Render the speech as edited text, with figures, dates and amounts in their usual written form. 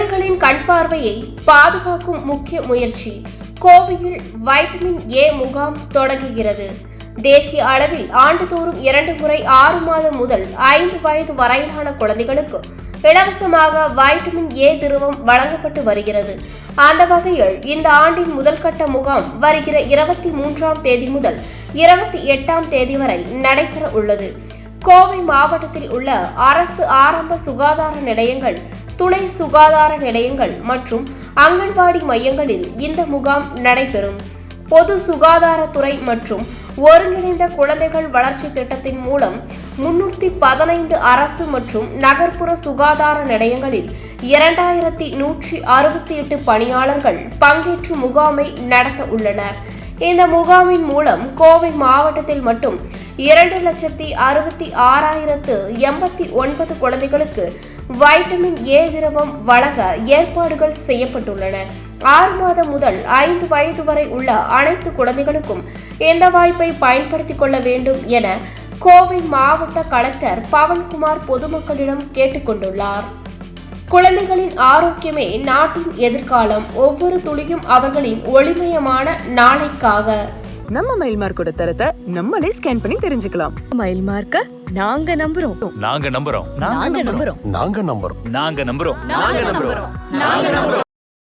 குழந்தைகளின் கண் பார்வையை பாதுகாக்கும் முக்கிய முயற்சி. கோவையில் வைட்டமின் ஏ முகாம் தொடங்குகிறது. தேசிய அளவில் ஆண்டுதோறும் 2 முறை 6 மாதம் முதல் 5 வயது வரையிலான குழந்தைகளுக்கு இலவசமாக வைட்டமின் ஏ திரவம் வழங்கப்பட்டு வருகிறது. அந்த வகையில் இந்த ஆண்டின் முதல் கட்ட முகாம் வருகிற 23ஆம் தேதி முதல் 28ஆம் தேதி வரை நடைபெற உள்ளது. கோவை மாவட்டத்தில் உள்ள அரசு ஆரம்ப சுகாதார நிலையங்கள், துணை சுகாதார நிலையங்கள் மற்றும் அங்கன்வாடி மையங்களில் இந்த முகாம் நடைபெறும். பொது சுகாதாரத்துறை மற்றும் ஒருங்கிணைந்த குழந்தைகள் வளர்ச்சி திட்டத்தின் மூலம் 315 அரசு மற்றும் நகர்ப்புற சுகாதார நிலையங்களில் 2168 பணியாளர்கள் பங்கேற்று முகாமை நடத்த உள்ளனர். இந்த முகாமின் மூலம் கோவை மாவட்டத்தில் மட்டும் 2,66,089 குழந்தைகளுக்கு வைட்டமின் ஏ திரவம் வழங்க ஏற்பாடுகள் செய்யப்பட்டுள்ளன. 6 மாதம் முதல் 5 வயது வரை உள்ள அனைத்து குழந்தைகளுக்கும் இந்த வாய்ப்பை பயன்படுத்திக் கொள்ள வேண்டும் என கோவை மாவட்ட கலெக்டர் பவன்குமார் பொதுமக்களிடம் கேட்டுக்கொண்டுள்ளார். குழந்தைகளின் ஆரோக்கியமே நாட்டின் எதிர்காலம். ஒவ்வொரு துளியும் அவர்களின் ஒளிமயமான நாளைக்காக. நம்ம மயில் மார்க்கோட தரத்தை நம்மளே ஸ்கேன் பண்ணி தெரிஞ்சுக்கலாம். மயில் மார்க்க நாங்க நம்புறோம். நாங்க நம்புறோம். நாங்க நம்புறோம். நாங்க நம்புறோம். நாங்க நம்புறோம். நாங்க நம்புறோம்.